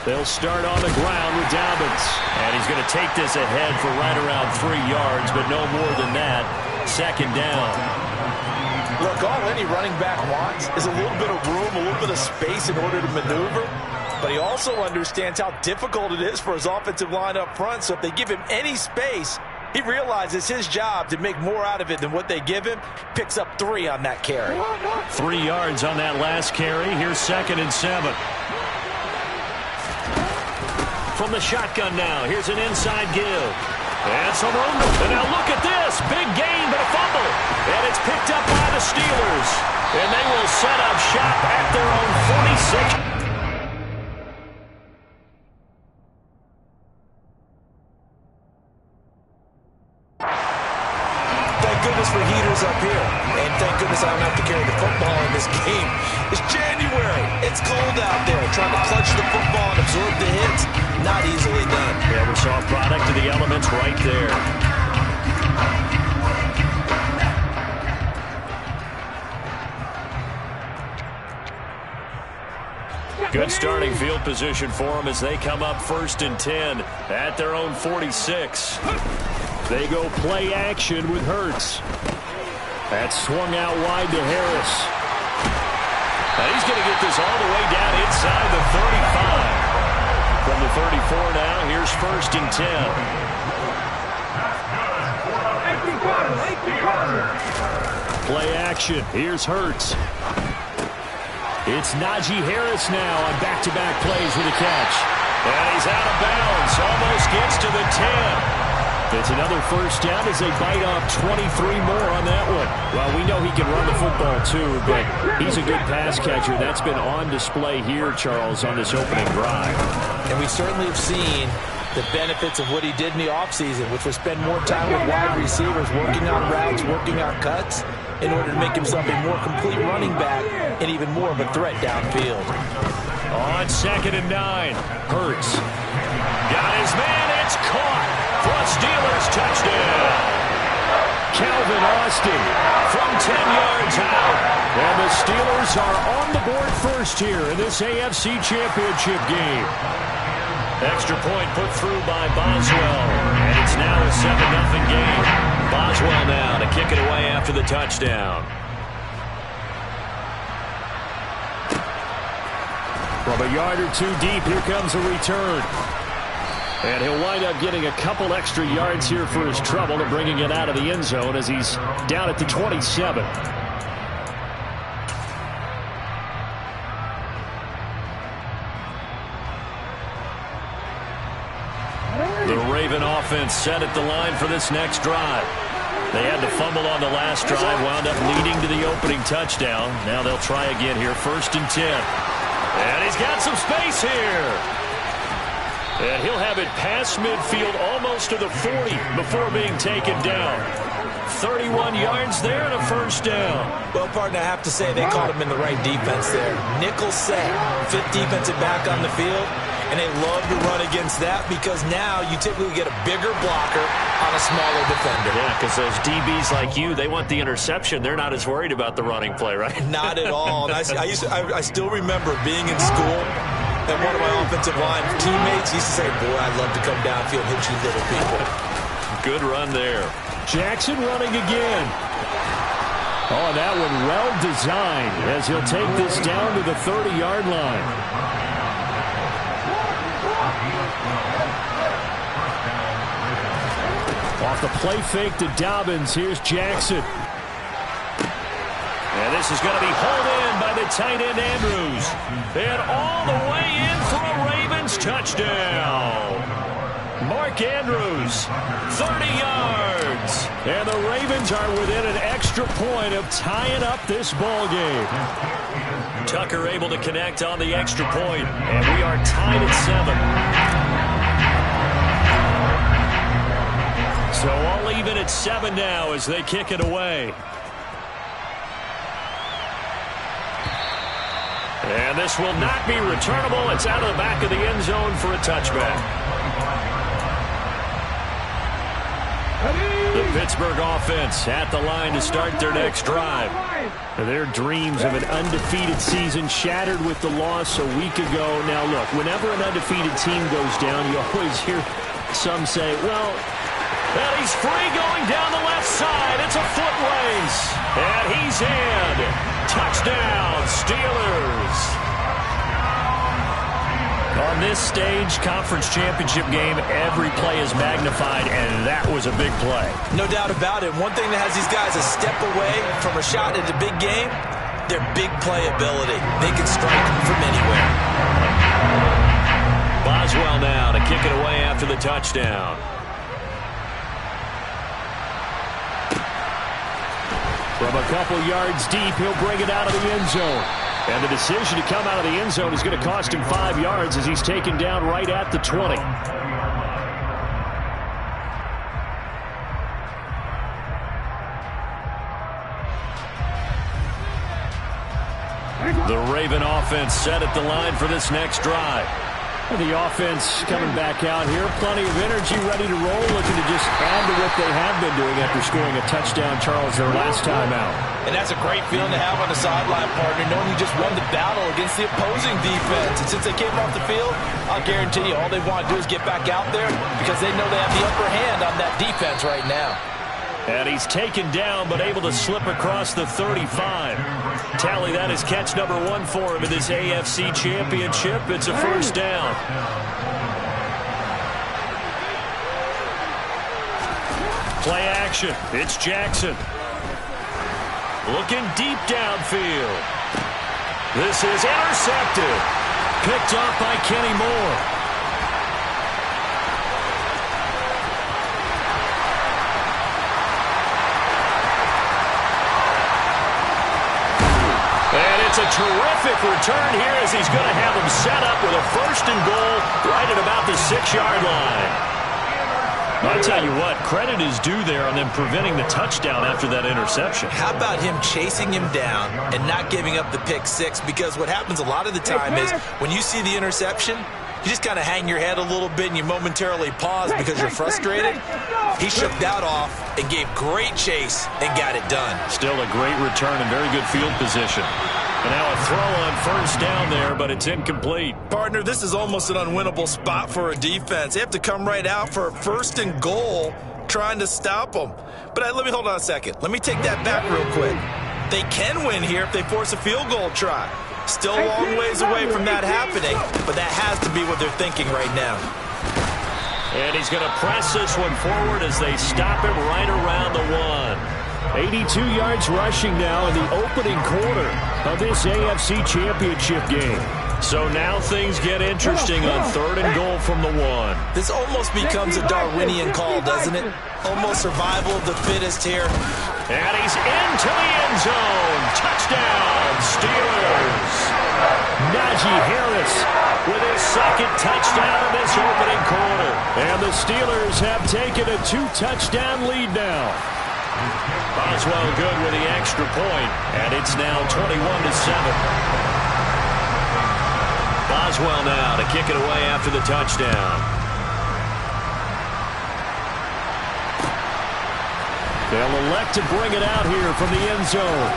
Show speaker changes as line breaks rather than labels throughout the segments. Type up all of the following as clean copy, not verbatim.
They'll start on the ground with Dobbins. And he's going to take this ahead for right around 3 yards, but no more than that. Second down.
Look, all any running back wants is a little bit of room, a little bit of space in order to maneuver. But he also understands how difficult it is for his offensive line up front. So if they give him any space, he realizes his job to make more out of it than what they give him. Picks up 3 on that carry.
3 yards on that last carry. Here's 2nd and 7. From the shotgun now, here's an inside give. And some room. And now look at this. Big gain, but a fumble. And it's picked up by the Steelers. And they will set up shop at their own 46.
For heaters up here, and thank goodness I don't have to carry the football in this game. It's January. It's cold out there. Trying to clutch the football and absorb the hits, not easily done.
Yeah, we saw a product of the elements right there. Good starting field position for them as they come up 1st and 10 at their own 46. They go play action with Hurts. That's swung out wide to Harris. And he's going to get this all the way down inside the 35. From the 34 now, here's 1st and 10. Play action. Here's Hurts. It's Najee Harris now on back-to-back plays with a catch. And he's out of bounds. Almost gets to the 10. It's another 1st down as they bite off 23 more on that one. Well, we know he can run the football too, but he's a good pass catcher. That's been on display here, Charles, on this opening drive.
And we certainly have seen the benefits of what he did in the offseason, which was spend more time with wide receivers, working on routes, working on cuts, in order to make himself a more complete running back and even more of a threat downfield.
On 2nd and 9, Hurts. Got his man, it's caught. For a Steelers touchdown. Calvin Austin from 10 yards out. And the Steelers are on the board first here in this AFC Championship game. Extra point put through by Boswell. And it's now a 7-0 game. Boswell now to kick it away after the touchdown. From a yard or 2 deep, here comes a return. And he'll wind up getting a couple extra yards here for his trouble and bringing it out of the end zone as he's down at the 27. The Raven offense set at the line for this next drive. They had to fumble on the last drive, wound up leading to the opening touchdown. Now they'll try again here, 1st and 10. And he's got some space here. And he'll have it past midfield almost to the 40 before being taken down. 31 yards there and a 1st down.
Well, partner, I have to say they caught him in the right defense there. Nickel set, 5th defensive back on the field, and they love to run against that because now you typically get a bigger blocker on a smaller defender.
Yeah, because those DBs like you, they want the interception. They're not as worried about the running play, right?
Not at all. And I still remember being in school, and one of my offensive line teammates used to say, boy, I'd love to come downfield and hit you little people.
Good run there. Jackson running again. Oh, that one well designed as he'll take this down to the 30-yard line. Off the play fake to Dobbins, here's Jackson. And this is going to be hauled in by the tight end Andrews. And all the way in for a Ravens touchdown. Mark Andrews, 30 yards. And the Ravens are within an extra point of tying up this ball game. Tucker able to connect on the extra point. And we are tied at 7. So all even at 7 now as they kick it away. And this will not be returnable. It's out of the back of the end zone for a touchback. The Pittsburgh offense at the line to start their next drive. Their dreams of an undefeated season shattered with the loss a week ago. Now, look, whenever an undefeated team goes down, you always hear some say, well, and he's free going down the left side. It's a foot race. And he's in. Touchdown, Steelers. On this stage, conference championship game, every play is magnified, and that was a big play.
No doubt about it. One thing that has these guys a step away from a shot at a big game, their big play ability. They can strike from anywhere.
Boswell now to kick it away after the touchdown. From a couple yards deep, he'll bring it out of the end zone. And the decision to come out of the end zone is going to cost him 5 yards as he's taken down right at the 20. The Raven offense set at the line for this next drive. The offense coming back out here. Plenty of energy, ready to roll, looking to just add to what they have been doing after scoring a touchdown, Charles, their last time out.
And that's a great feeling to have on the sideline, partner, knowing you just won the battle against the opposing defense. And since they came off the field, I'll guarantee you all they want to do is get back out there because they know they have the upper hand on that defense right now.
And he's taken down but able to slip across the 35. Tally, that is catch number 1 for him in this AFC Championship. It's a first down. Play action. It's Jackson. Looking deep downfield. This is intercepted. Picked off by Kenny Moore. It's a terrific return here as he's going to have him set up with a 1st and goal right at about the 6-yard line. I'll tell you what, credit is due there on them preventing the touchdown after that interception.
How about him chasing him down and not giving up the pick 6? Because what happens a lot of the time is when you see the interception, you just kind of hang your head a little bit and you momentarily pause because you're frustrated. He shook that off and gave great chase and got it done.
Still a great return and very good field position. And now a throw on 1st down there, but it's incomplete.
Partner, this is almost an unwinnable spot for a defense. They have to come right out for a 1st and goal trying to stop them. But let me hold on a second. Let me take that back real quick. They can win here if they force a field goal try. Still a long ways away from that happening, but that has to be what they're thinking right now.
And he's going to press this one forward as they stop him right around the 1. 82 yards rushing now in the opening quarter of this AFC Championship game. So now things get interesting on 3rd and goal from the 1.
This almost becomes a Darwinian call, doesn't it? Almost survival of the fittest here.
And he's into the end zone. Touchdown, Steelers. Najee Harris with his 2nd touchdown in this opening quarter. And the Steelers have taken a 2-touchdown lead now. Boswell good with the extra point, and it's now 21-7. Boswell now to kick it away after the touchdown. They'll elect to bring it out here from the end zone.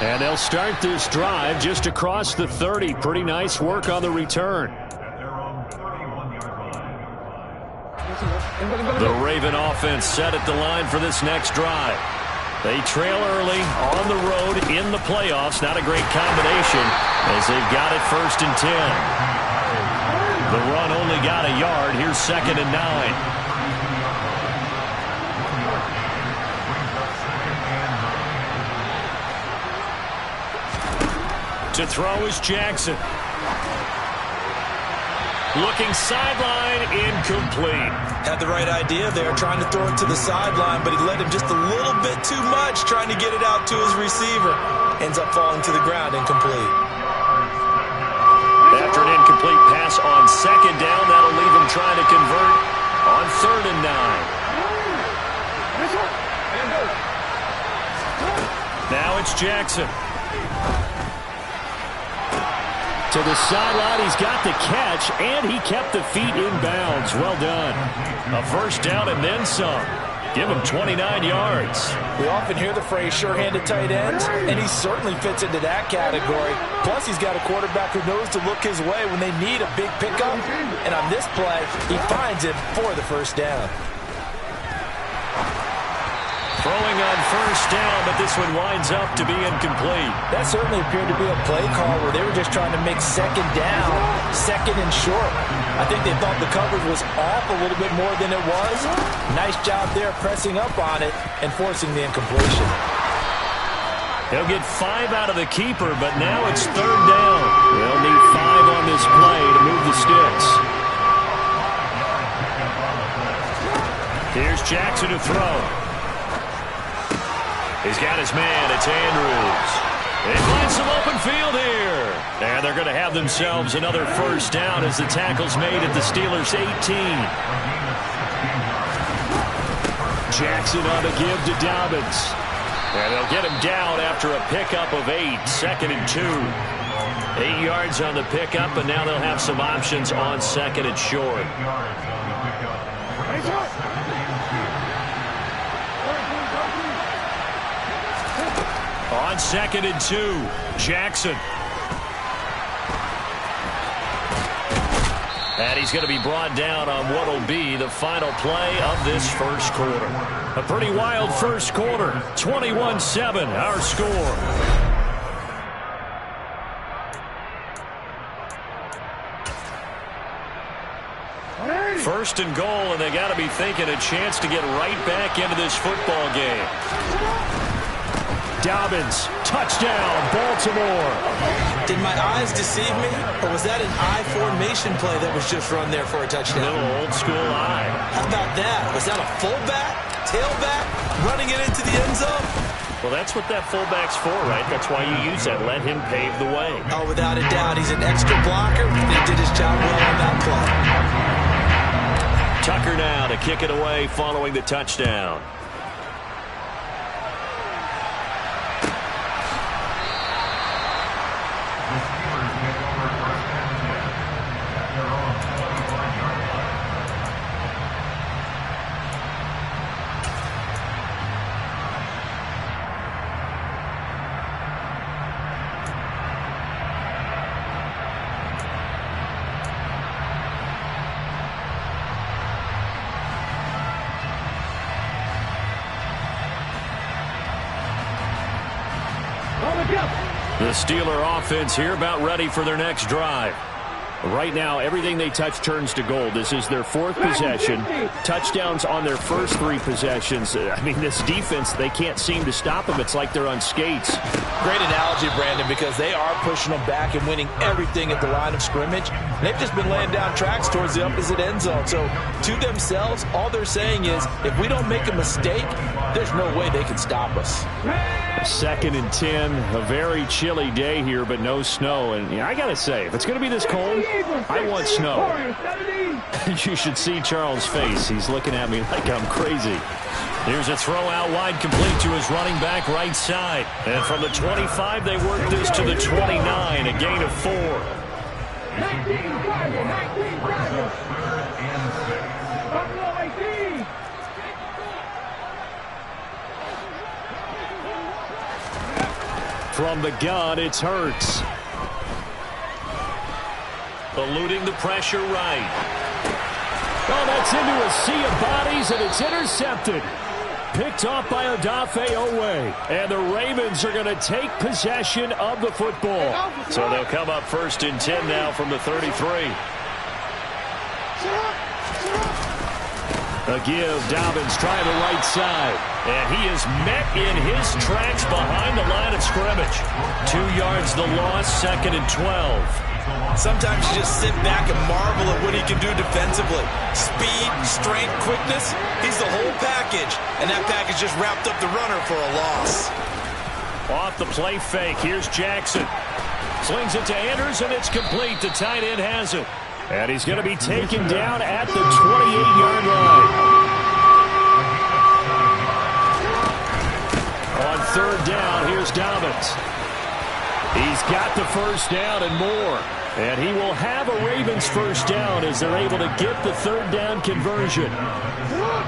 And they'll start this drive just across the 30. Pretty nice work on the return. The Raven offense set at the line for this next drive. They trail early on the road in the playoffs. Not a great combination as they've got it 1st and 10. The run only got a yard. Here's 2nd and 9. To throw is Jackson. Looking sideline, incomplete.
Had the right idea there, trying to throw it to the sideline, but he led him just a little bit too much, trying to get it out to his receiver. Ends up falling to the ground, incomplete.
After an incomplete pass on 2nd down, that'll leave him trying to convert on 3rd and 9. Now it's Jackson. To the sideline, he's got the catch, and he kept the feet in bounds. Well done. A first down and then some. Give him 29 yards.
We often hear the phrase sure-handed tight ends, and he certainly fits into that category. Plus, he's got a quarterback who knows to look his way when they need a big pickup. And on this play, he finds it for the first down.
Throwing on first down, but this one winds up to be incomplete.
That certainly appeared to be a play call where they were just trying to make second down, second and short. I think they thought the coverage was off a little bit more than it was. Nice job there pressing up on it and forcing the incompletion.
They'll get 5 out of the keeper, but now it's third down. They'll need 5 on this play to move the sticks. Here's Jackson to throw. He's got his man. It's Andrews. They find some open field here. And they're going to have themselves another first down as the tackle's made at the Steelers' 18. Jackson on the give to Dobbins. And they'll get him down after a pickup of 8. Second and 2. 8 yards on the pickup, and now they'll have some options on second and short. On second and 2, Jackson. And he's going to be brought down on what will be the final play of this first quarter. A pretty wild first quarter. 21-7, our score. First and goal, and they got to be thinking a chance to get right back into this football game. Dobbins, touchdown, Baltimore.
Did my eyes deceive me, or was that an I formation play that was just run there for a touchdown?
Little old school eye.
How about that? Was that a fullback, tailback, running it into the end zone?
Well, that's what that fullback's for, right? That's why you use that. Let him pave the way.
Oh, without a doubt. He's an extra blocker, and he did his job well on that play.
Tucker now to kick it away following the touchdown. The Steeler offense here about ready for their next drive. Right now, everything they touch turns to gold. This is their 4th possession. Touchdowns on their first 3 possessions. I mean, this defense, they can't seem to stop them. It's like they're on skates.
Great analogy, Brandon, because they are pushing them back and winning everything at the line of scrimmage. They've just been laying down tracks towards the opposite end zone. So, to themselves, all they're saying is, if we don't make a mistake, there's no way they can stop us.
Second and 10, a very chilly day here, but no snow. And I got to say, if it's going to be this cold, I want snow. You should see Charles' face. He's looking at me like I'm crazy. Here's a throw out wide, complete to his running back right side. And from the 25, they work this to the 29, a gain of 4. From the gun, it's Hurts. Eluding the pressure right. Oh, that's into a sea of bodies, and it's intercepted. Picked off by Odafe Owe. And the Ravens are going to take possession of the football. So they'll come up first and 10 now from the 33. A give, Dobbins trying the right side. And he is met in his tracks behind the line of scrimmage. 2 yards the loss, second and 12.
Sometimes you just sit back and marvel at what he can do defensively. Speed, strength, quickness, he's the whole package. And that package just wrapped up the runner for a loss.
Off the play fake, here's Jackson. Slings it to Andrews, and it's complete. The tight end has it. And he's going to be taken down at the 28-yard line. On third down, here's Dobbins. He's got the first down and more. And he will have a Ravens first down as they're able to get the third down conversion.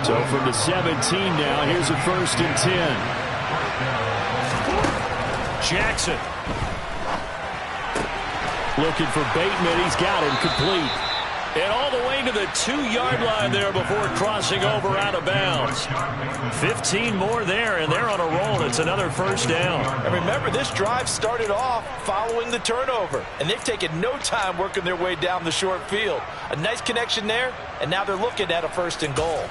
So from the 17 now, here's a 1st and 10. Jackson. Looking for Bateman. He's got him complete. And all the way to the 2-yard line there before crossing over out of bounds. 15 more there, and they're on a roll. It's another first down.
And remember, this drive started off following the turnover, and they've taken no time working their way down the short field. A nice connection there, and now they're looking at a 1st and goal.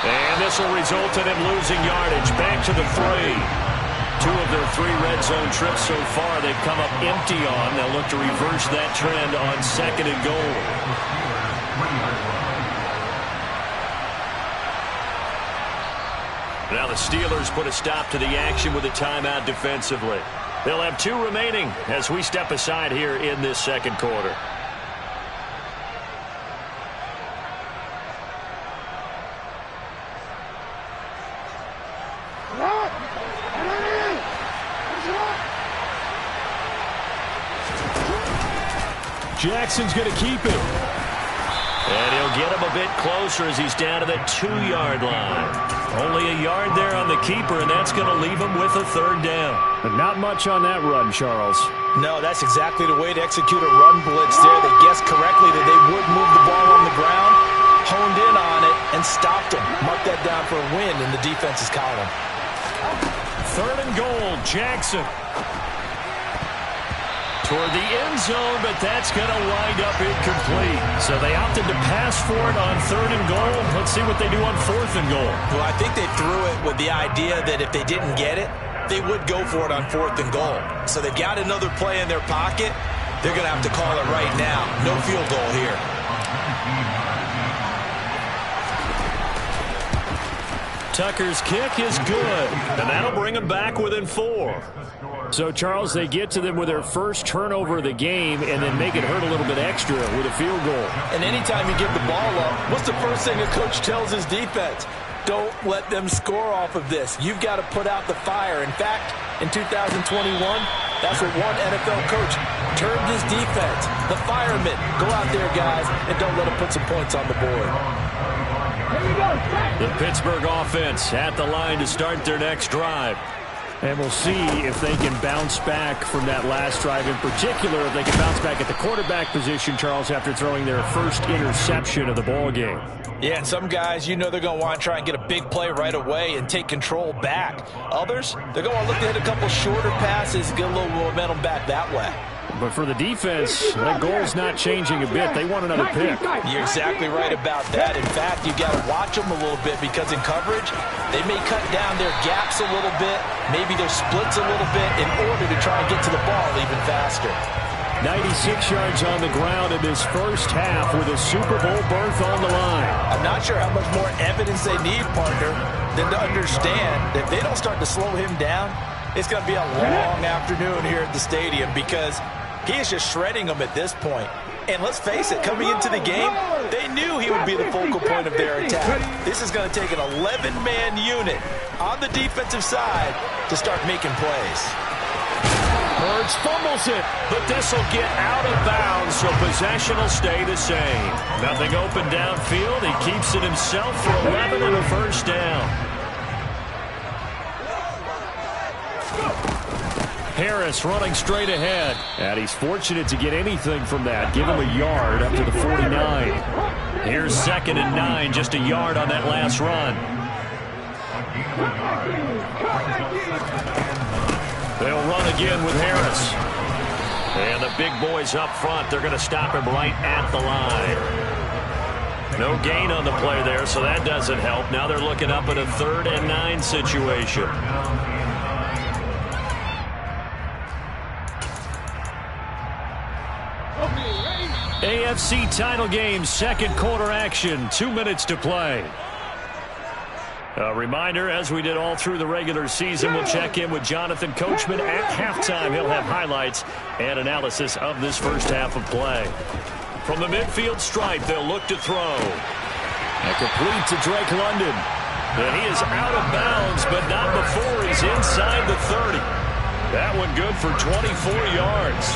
And this will result in him losing yardage. Back to the 3. 2 of their 3 red zone trips so far they've come up empty on. They'll look to reverse that trend on 2nd and goal. Now the Steelers put a stop to the action with a timeout defensively. They'll have 2 remaining as we step aside here in this 2nd quarter. Jackson's going to keep it. And he'll get him a bit closer as he's down to the 2-yard line. Only a yard there on the keeper, and that's going to leave him with a 3rd down. But not much on that run, Charles.
No, that's exactly the way to execute a run blitz there. They guessed correctly that they would move the ball on the ground, honed in on it, and stopped him. Mark that down for a win in the defense's column.
3rd and goal, Jackson. Toward the end zone, but that's going to wind up incomplete. So they opted to pass for it on 3rd and goal. Let's see what they do on 4th and goal.
Well, I think they threw it with the idea that if they didn't get it, they would go for it on 4th and goal. So they've got another play in their pocket. They're going to have to call it right now. No field goal here.
Tucker's kick is good, and that'll bring them back within 4. So, Charles, they get to them with their first turnover of the game and then make it hurt a little bit extra with a field goal.
And anytime you give the ball up, what's the first thing a coach tells his defense? Don't let them score off of this. You've got to put out the fire. In fact, in 2021, that's what one NFL coach termed his defense. The firemen. Go out there, guys, and don't let them put some points on the board.
The Pittsburgh offense at the line to start their next drive. And we'll see if they can bounce back from that last drive. In particular, if they can bounce back at the quarterback position, Charles, after throwing their first interception of the ball game.
Yeah, and some guys, you know they're going to want to try and get a big play right away and take control back. Others, they're going to look to hit a couple shorter passes and get a little momentum back that way.
But for the defense, that goal's not changing a bit. They want another pick.
You're exactly right about that. In fact, you've got to watch them a little bit because in coverage, they may cut down their gaps a little bit, maybe their splits a little bit in order to try and get to the ball even faster.
96 yards on the ground in this first half with a Super Bowl berth on the line.
I'm not sure how much more evidence they need, partner, than to understand that if they don't start to slow him down, it's going to be a long afternoon here at the stadium because he is just shredding them at this point. And let's face it, coming into the game, they knew he would be the focal point of their attack. This is going to take an 11-man unit on the defensive side to start making plays.
Hurts fumbles it, but this will get out of bounds, so possession will stay the same. Nothing open downfield. He keeps it himself for 11 and a first down. Harris running straight ahead. And he's fortunate to get anything from that. Give him a yard up to the 49. Here's 2nd and 9, just a yard on that last run. They'll run again with Harris. And the big boys up front, they're going to stop him right at the line. No gain on the play there, so that doesn't help. Now they're looking up at a 3rd and 9 situation. AFC title game, 2nd quarter action, 2 minutes to play. A reminder, as we did all through the regular season, we'll check in with Jonathan Coachman at halftime. He'll have highlights and analysis of this first half of play. From the midfield stripe, they'll look to throw. And complete to Drake London. And he is out of bounds, but not before he's inside the 30. That one good for 24 yards.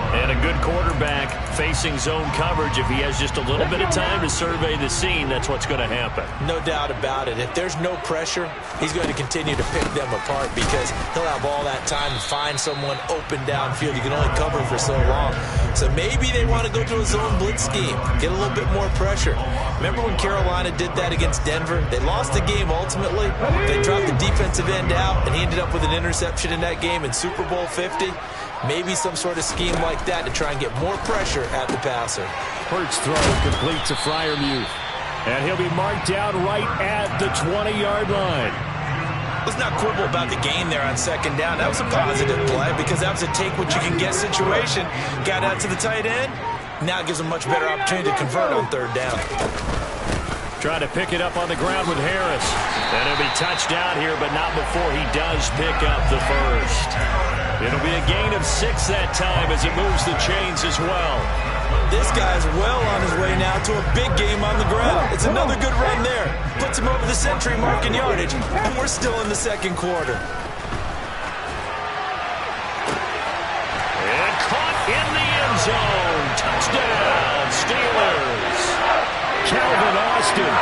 And a good quarterback facing zone coverage. If he has just a little bit of time to survey the scene, that's what's going to happen.
No doubt about it. If there's no pressure, he's going to continue to pick them apart because he'll have all that time to find someone open downfield. You can only cover for so long. So maybe they want to go to a zone blitz scheme, get a little bit more pressure. Remember when Carolina did that against Denver? They lost the game ultimately. They dropped the defensive end out, and he ended up with an interception in that game in Super Bowl 50. Maybe some sort of scheme like that to try and get more pressure at the passer.
Hurts throw complete to Freiermuth. And he'll be marked down right at the 20-yard line.
Let's not quibble about the gain there on second down. That was a positive play because that was a take-what-you-can-get situation. Got out to the tight end. Now it gives him much better opportunity to convert on third down.
Trying to pick it up on the ground with Harris. And it'll be touchdown here, but not before he does pick up the first. It'll be a gain of 6 that time as it moves the chains as well.
This guy's well on his way now to a big game on the ground. It's another good run there. Puts him over the century mark in yardage, and we're still in the second quarter.
And caught in the end zone. Touchdown, Steelers. Calvin Austin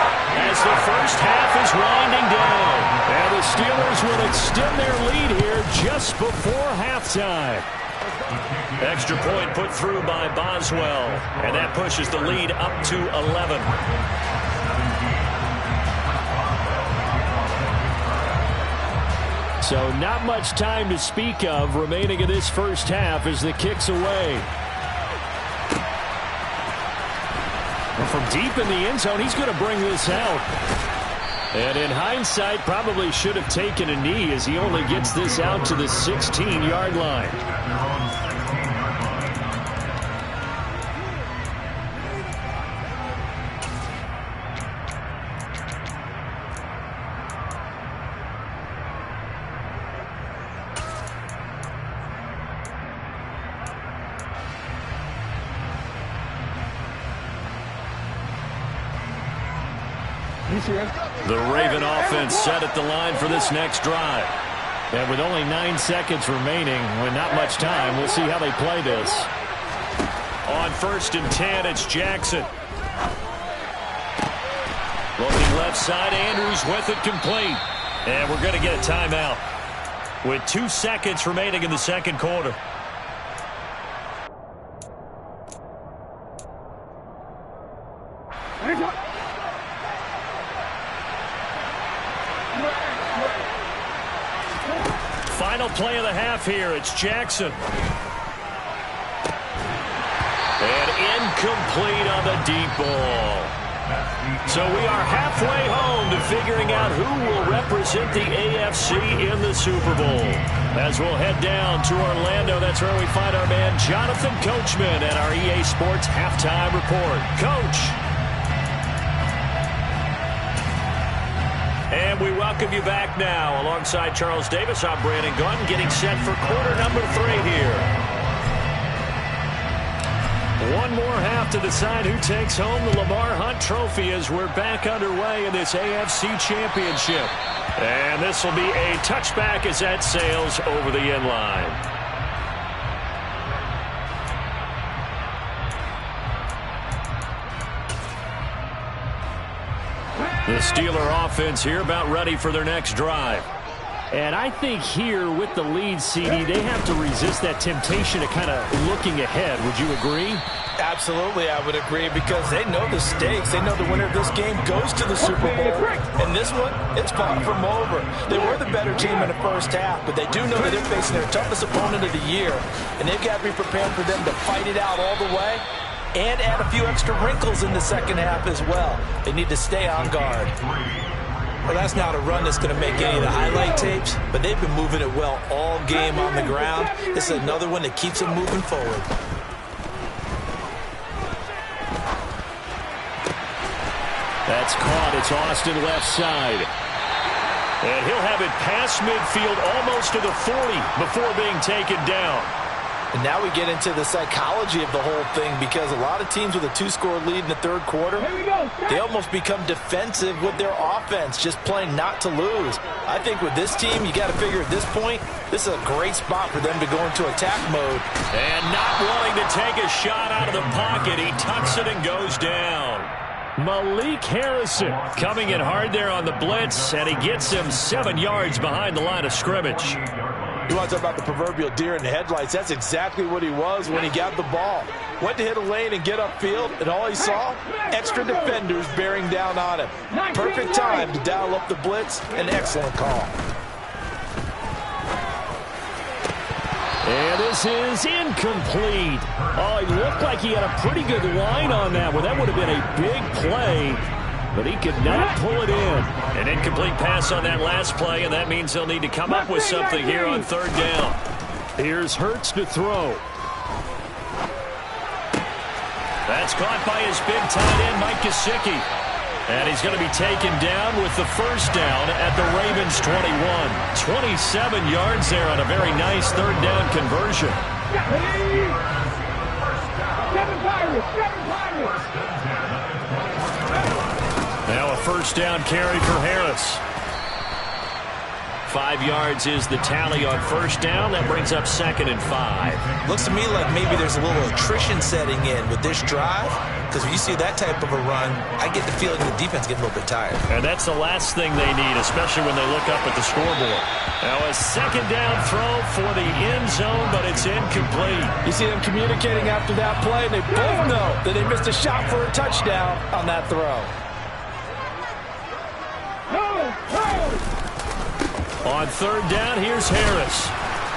as the first half is winding down. And the Steelers will extend their lead here just before halftime. Extra point put through by Boswell. And that pushes the lead up to 11. So not much time to speak of remaining in this first half as the kick's away. From deep in the end zone, he's going to bring this out. And in hindsight, probably should have taken a knee as he only gets this out to the 16-yard line. The Raven offense set at the line for this next drive. And with only 9 seconds remaining, with not much time, we'll see how they play this. On 1st and 10, it's Jackson. Looking left side, Andrews with it complete. And we're going to get a timeout with 2 seconds remaining in the second quarter. Final play of the half here. It's Jackson. And incomplete on the deep ball. So we are halfway home to figuring out who will represent the AFC in the Super Bowl. As we'll head down to Orlando, that's where we find our man Jonathan Coachman at our EA Sports Halftime Report. Coach. And we welcome you back now. Alongside Charles Davis, I'm Brandon Gunn, getting set for quarter number 3 here. One more half to decide who takes home the Lamar Hunt Trophy as we're back underway in this AFC Championship. And this will be a touchback as that sails over the end line. The Steeler offense here about ready for their next drive. And I think here with the lead, CD, they have to resist that temptation to kind of looking ahead. Would you agree?
Absolutely, I would agree, because they know the stakes. They know the winner of this game goes to the Super Bowl. And this one, it's far from over. They were the better team in the first half, but they do know that they're facing their toughest opponent of the year. And they've got to be prepared for them to fight it out all the way and add a few extra wrinkles in the second half as well. They need to stay on guard. Well, that's not a run that's going to make any of the highlight tapes, but they've been moving it well all game on the ground. This is another one that keeps them moving forward.
That's caught. It's Austin left side. And he'll have it past midfield almost to the 40 before being taken down.
And now we get into the psychology of the whole thing, because a lot of teams with a 2-score lead in the third quarter, they almost become defensive with their offense, just playing not to lose. I think with this team, you got to figure at this point, this is a great spot for them to go into attack mode.
And not willing to take a shot out of the pocket. He tucks it and goes down. Malik Harrison coming in hard there on the blitz, and he gets him 7 yards behind the line of scrimmage.
You want to talk about the proverbial deer in the headlights? That's exactly what he was when he got the ball. Went to hit a lane and get upfield, and all he saw, extra defenders bearing down on him. Perfect time to dial up the blitz. An excellent call.
And this is incomplete. Oh, he looked like he had a pretty good line on that one. That would have been a big play, but he could not pull it in. An incomplete pass on that last play, and that means they'll need to come up with something here on third down. Here's Hurts to throw. That's caught by his big tight end, Mike Gesicki. And he's going to be taken down with the first down at the Ravens' 21. 27 yards there on a very nice third down conversion. Now a first down carry for Harris. 5 yards is the tally on first down. That brings up 2nd and 5.
Looks to me like maybe there's a little attrition setting in with this drive, because when you see that type of a run, I get the feeling the defense gets a little bit tired.
And that's the last thing they need, especially when they look up at the scoreboard. Now a second down throw for the end zone, but it's incomplete.
You see them communicating after that play, and they both know that they missed a shot for a touchdown on that throw.
On third down, here's Harris.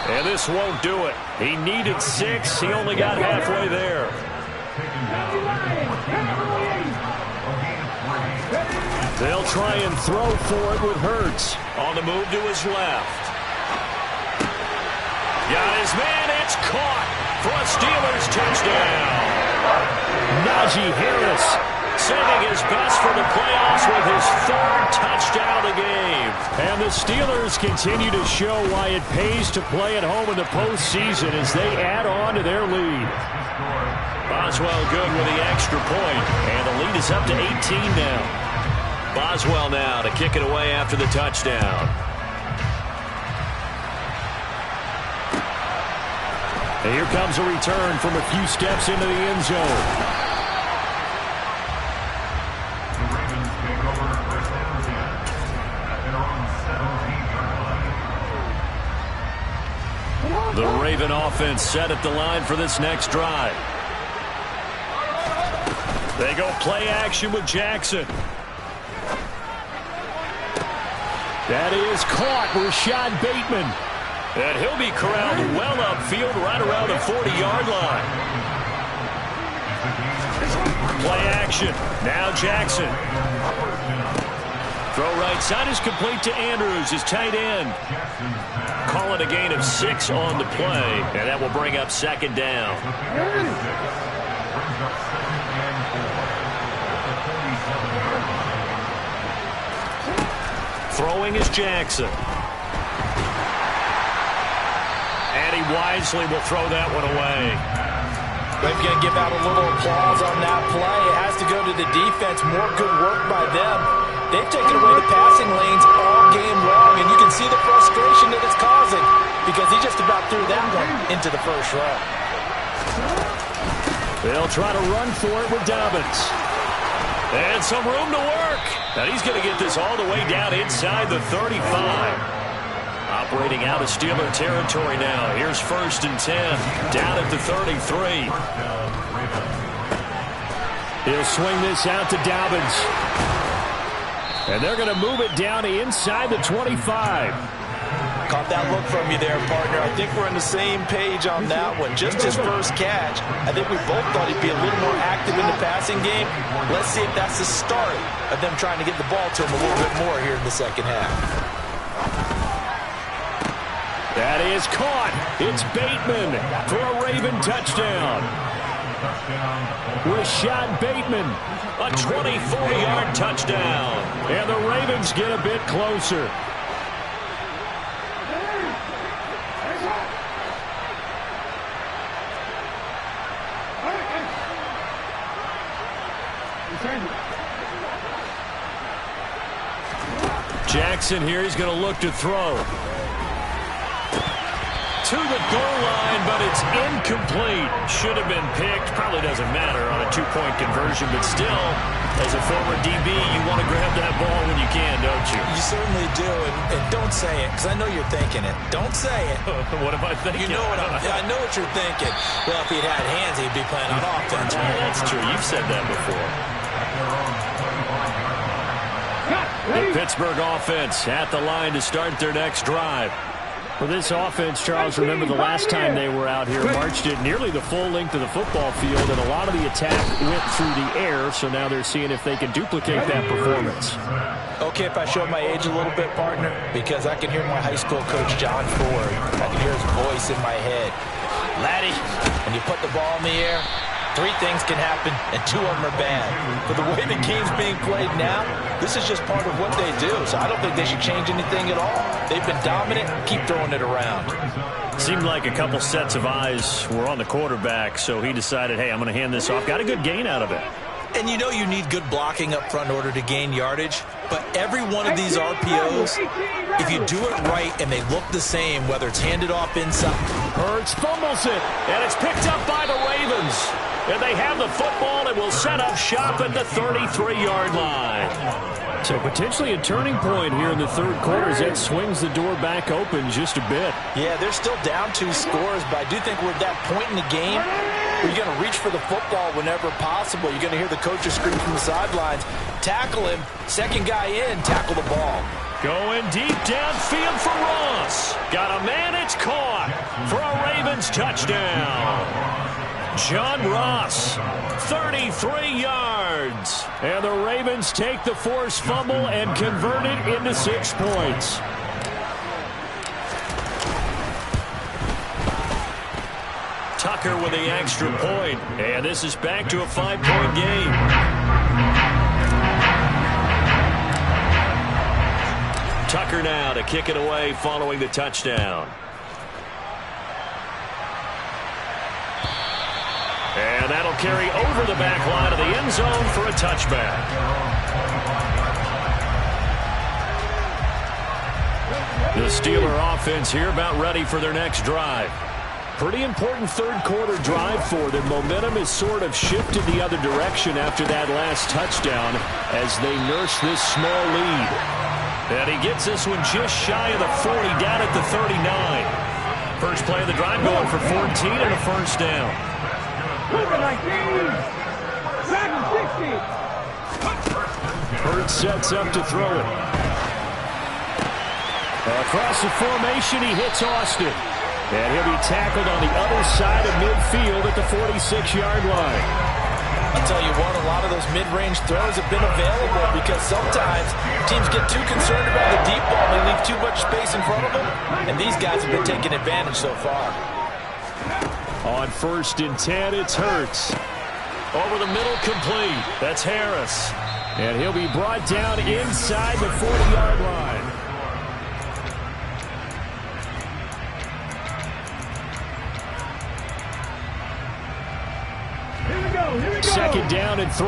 And this won't do it. He needed 6. He only got halfway there. They'll try and throw for it with Hurts. On the move to his left. Got his man. It's caught for a Steelers touchdown. Najee Harris saving his best for the playoffs with his 3rd touchdown of the game. And the Steelers continue to show why it pays to play at home in the postseason as they add on to their lead. Boswell good with the extra point, and the lead is up to 18 now. Boswell now to kick it away after the touchdown. And here comes a return from a few steps into the end zone. The Raven offense set at the line for this next drive. They go play action with Jackson. That is caught. Rashad Bateman. And he'll be corralled well upfield right around the 40-yard line. Play action. Now Jackson. Throw right side is complete to Andrews, his tight end. Call it a gain of 6 on the play, and that will bring up 2nd down. Throwing is Jackson. And he wisely will throw that one away.
They're going to give out a little applause on that play. It has to go to the defense. More good work by them. They've taken away the passing lanes all game long, and you can see the frustration that it's causing because he just about threw that one into the first row.
They'll try to run for it with Dobbins. And some room to work. Now he's going to get this all the way down inside the 35. Operating out of Steeler territory now. Here's 1st and 10. Down at the 33. He'll swing this out to Dobbins. And they're going to move it down to inside the 25.
Caught that look from you there, partner. I think we're on the same page on that one. Just his first catch. I think we both thought he'd be a little more active in the passing game. Let's see if that's the start of them trying to get the ball to him a little bit more here in the second half.
That is caught. It's Bateman for a Raven touchdown. Rashad Bateman, a 24-yard touchdown. And the Ravens get a bit closer. Jackson here, he's going to look to throw. To the goal line, but it's incomplete. Should have been picked. Probably doesn't matter on a two-point conversion, but still, as a former DB, you want to grab that ball when you can, don't you?
You certainly do, and don't say it, because I know you're thinking it. Don't say it.
What am I thinking?
You know what I know what you're thinking. Well, if he'd had hands, he'd be playing on offense.
Well, that's true. You've said that before. The Pittsburgh offense at the line to start their next drive. For this offense, Charles, remember the last time they were out here, marched it nearly the full length of the football field, and a lot of the attack went through the air, so now they're seeing if they can duplicate that performance.
Okay, if I show my age a little bit, partner, because I can hear my high school coach, John Ford. I can hear his voice in my head. Laddie, when you put the ball in the air, 3 things can happen, and 2 of them are bad. But the way the game's being played now, this is just part of what they do, so I don't think they should change anything at all. They've been dominant. Keep throwing it around.
Seemed like a couple sets of eyes were on the quarterback, so he decided, hey, I'm going to hand this off. Got a good gain out of it.
And you know you need good blocking up front in order to gain yardage, but every one of these RPOs, if you do it right and they look the same, whether it's handed off inside.
Hurts fumbles it, and it's picked up by the Ravens. And they have the football and will set up shop at the 33-yard line. So potentially a turning point here in the third quarter as that swings the door back open just a bit.
Yeah, they're still down 2 scores, but I do think we're at that point in the game where you're going to reach for the football whenever possible. You're going to hear the coaches scream from the sidelines, tackle him, second guy in, tackle the ball.
Going deep downfield for Ross. Got a man, it's caught for a Ravens touchdown. John Ross, 33 yards. And the Ravens take the forced fumble and convert it into 6 points. Tucker with the extra point. And this is back to a 5-point game. Tucker now to kick it away following the touchdown. And that'll carry over the back line of the end zone for a touchback. The Steeler offense here about ready for their next drive. Pretty important third quarter drive for them. Momentum has sort of shifted the other direction after that last touchdown as they nurse this small lead. And he gets this one just shy of the 40, down at the 39. First play of the drive going for 14 and a first down. Hurts sets up to throw it. Across the formation, he hits Austin. And he'll be tackled on the other side of midfield at the 46-yard line.
I'll tell you what, a lot of those mid-range throws have been available because sometimes teams get too concerned about the deep ball and they leave too much space in front of them, and these guys have been taking advantage so far.
On 1st and 10, it's Hurts. Over the middle, complete. That's Harris. And he'll be brought down inside the 40-yard line. Second down and 3.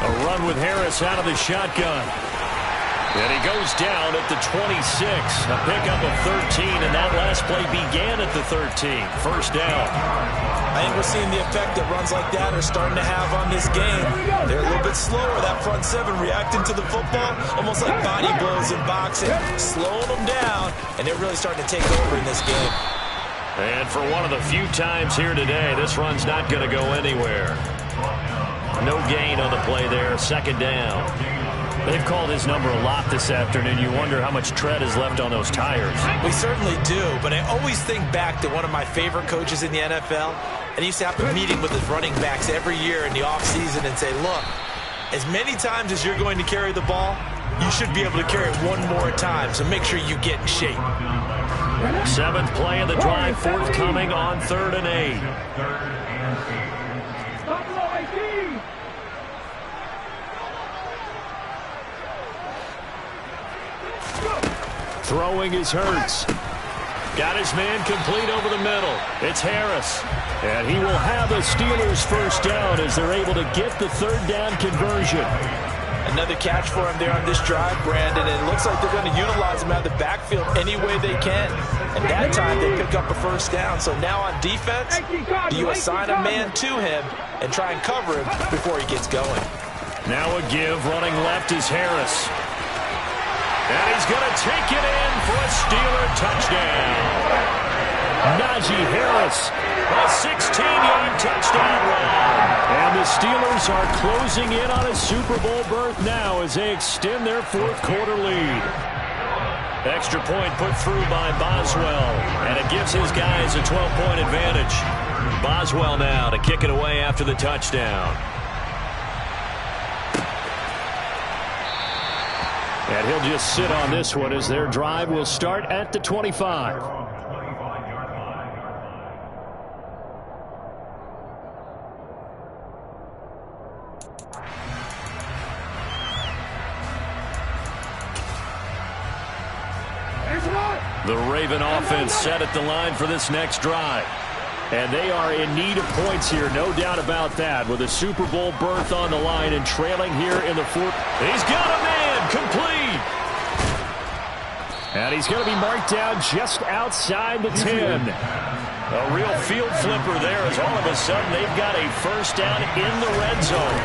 A run with Harris out of the shotgun. And he goes down at the 26. A pickup of 13, and that last play began at the 13. First down.
I think we're seeing the effect that runs like that are starting to have on this game. They're a little bit slower, that front 7 reacting to the football, almost like body blows in boxing, slowing them down, and they're really starting to take over in this game.
And for one of the few times here today, this run's not going to go anywhere. No gain on the play there. Second down. They've called his number a lot this afternoon. You wonder how much tread is left on those tires.
We certainly do, but I always think back to one of my favorite coaches in the NFL, and he used to have a meeting with his running backs every year in the offseason and say, look, as many times as you're going to carry the ball, you should be able to carry it one more time, so make sure you get in shape.
7th play of the drive, forthcoming on 3rd and 8. Throwing is Hurts. Got his man complete over the middle. It's Harris. And he will have a Steelers first down as they're able to get the third down conversion.
Another catch for him there on this drive, Brandon, and it looks like they're going to utilize him out of the backfield any way they can. And that time they pick up a first down. So now on defense, do you assign a man to him and try and cover him before he gets going?
Now a give. Running left is Harris. And he's going to take it in for a Steeler touchdown. Najee Harris, a 16-yard touchdown run. And the Steelers are closing in on a Super Bowl berth now as they extend their fourth quarter lead. Extra point put through by Boswell, and it gives his guys a 12-point advantage. Boswell now to kick it away after the touchdown. And he'll just sit on this one as their drive will start at the 25. The Raven offense set at the line for this next drive. And they are in need of points here, no doubt about that, with a Super Bowl berth on the line and trailing here in the fourth. He's got a man complete. And he's going to be marked down just outside the 10. A real field flipper there as all of a sudden they've got a first down in the red zone.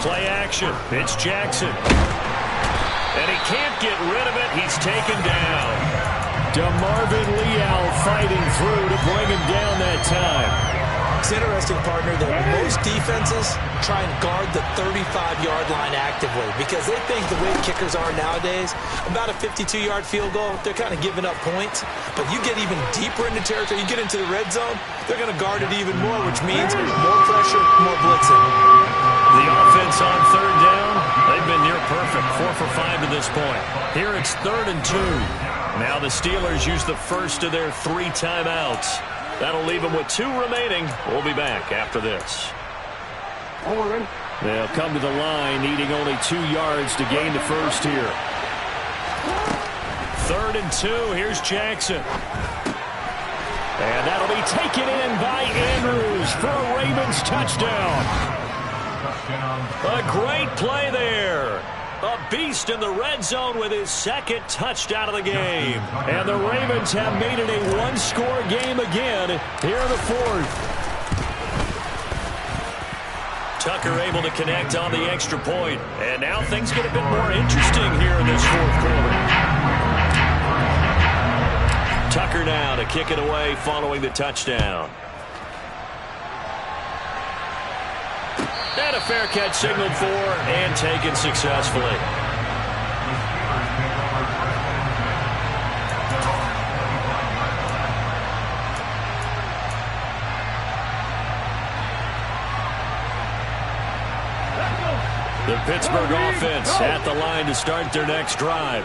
Play action. It's Jackson. And he can't get rid of it. He's taken down. DeMarvin Leal fighting through to bring him down that time.
It's interesting, partner, that most defenses try and guard the 35-yard line actively because they think the way kickers are nowadays, about a 52-yard field goal, they're kind of giving up points. But you get even deeper into territory, you get into the red zone, they're going to guard it even more, which means more pressure, more blitzing.
The offense on third down, they've been near perfect, 4 for 5 to this point. Here it's 3rd and 2. Now the Steelers use the first of their 3 timeouts. That'll leave them with 2 remaining. We'll be back after this. They'll come to the line needing only 2 yards to gain the first here. 3rd and 2. Here's Jackson. And that'll be taken in by Andrews for a Ravens touchdown. A great play there. A beast in the red zone with his 2nd touchdown of the game. And the Ravens have made it a one-score game again here in the 4th. Tucker able to connect on the extra point. And now things get a bit more interesting here in this 4th quarter. Tucker now to kick it away following the touchdown. And a fair catch signaled for and taken successfully. The Pittsburgh offense at the line to start their next drive.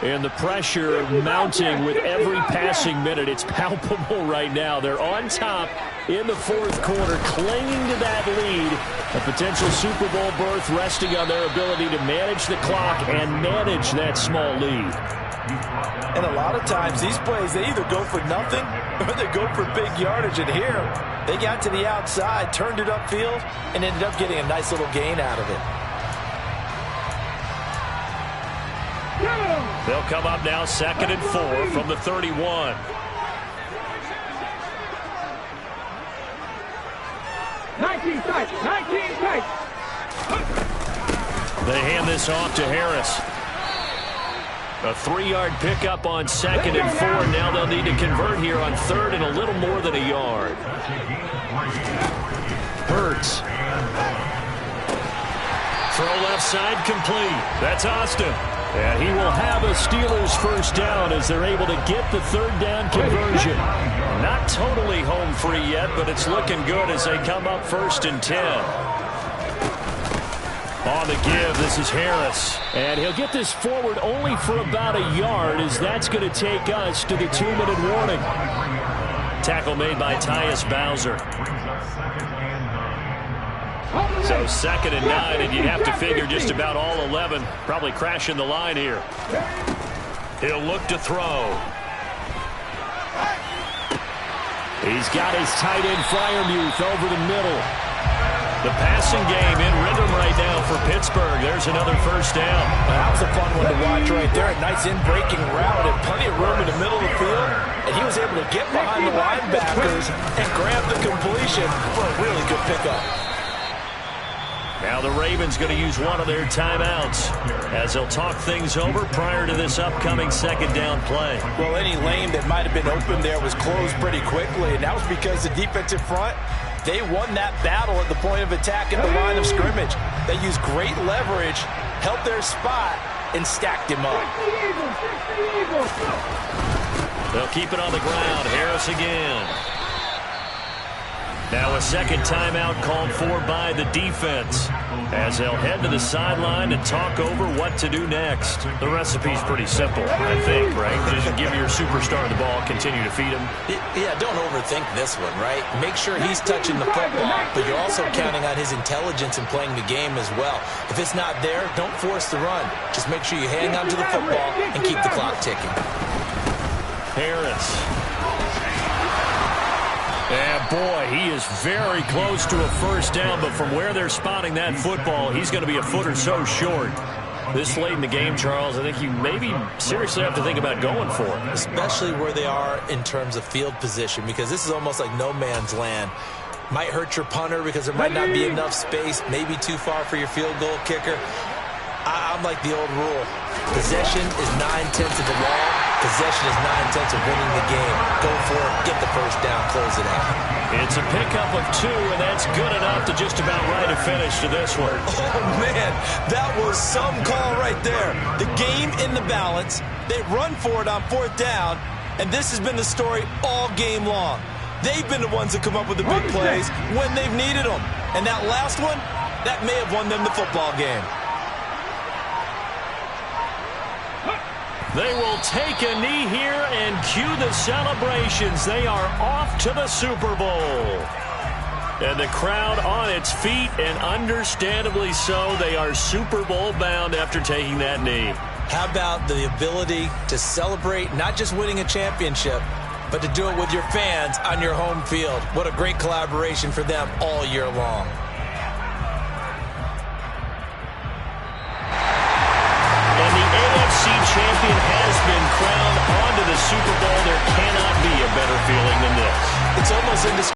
And the pressure mounting with every passing minute. It's palpable right now. They're on top in the 4th quarter, clinging to that lead. A potential Super Bowl berth resting on their ability to manage the clock and manage that small lead.
And a lot of times these plays, they either go for nothing or they go for big yardage. And here, they got to the outside, turned it upfield, and ended up getting a nice little gain out of it.
They'll come up now 2nd and 4 from the 31.
19 tight, 19 tight.
They hand this off to Harris. A 3-yard pickup on 2nd and 4. Now they'll need to convert here on 3rd and a little more than a yard. Hurts. Throw left side complete. That's Austin. And he will have a Steelers first down as they're able to get the 3rd down conversion. Not totally home free yet, but it's looking good as they come up 1st and 10. On the give, this is Harris. And he'll get this forward only for about a yard as that's going to take us to the 2-minute warning. Tackle made by Tyus Bowser. So 2nd and 9, and you'd have to figure just about all 11 probably crashing the line here. He'll look to throw. He's got his tight end Freiermuth over the middle. The passing game in rhythm right now for Pittsburgh. There's another first down.
That was a fun one to watch right there. A nice in-breaking route and plenty of room in the middle of the field. And he was able to get behind the linebackers and grab the completion for a really good pickup.
Now the Ravens going to use one of their timeouts as they'll talk things over prior to this upcoming second down play.
Well, any lane that might have been open there was closed pretty quickly, and that was because the defensive front, they won that battle at the point of attack at the line of scrimmage. They used great leverage, held their spot, and stacked him up.
They'll keep it on the ground. Harris again. Now a second timeout called for by the defense as they'll head to the sideline and talk over what to do next. The recipe's pretty simple, I think, right? Just give your superstar the ball, continue to feed him.
Yeah, don't overthink this one, right? Make sure he's touching the football, but you're also counting on his intelligence in playing the game as well. If it's not there, don't force the run. Just make sure you hang on to the football and keep the clock ticking.
Harris. And boy, he is very close to a first down, but from where they're spotting that football, he's going to be a foot or so short. This late in the game, Charles, I think you maybe seriously have to think about going for it.
Especially where they are in terms of field position, because this is almost like no man's land. Might hurt your punter because there might not be enough space, maybe too far for your field goal kicker. I'm like the old rule. Possession is 9/10 of the law. Possession is 9/10 of winning the game. Go for it, get the first down, close it out.
It's a pickup of 2, and that's good enough to just about write a finish to this one.
Oh, man, that was some call right there. The game in the balance. They run for it on 4th down, and this has been the story all game long. They've been the ones that come up with the big plays when they've needed them. And that last one, that may have won them the football game.
They will take a knee here and cue the celebrations. They are off to the Super Bowl. And the crowd on its feet, and understandably so. They are Super Bowl bound after taking that knee.
How about the ability to celebrate not just winning a championship, but to do it with your fans on your home field? What a great collaboration for them all year long.
Champion has been crowned onto the Super Bowl. There cannot be a better feeling than this.
It's almost indescribable.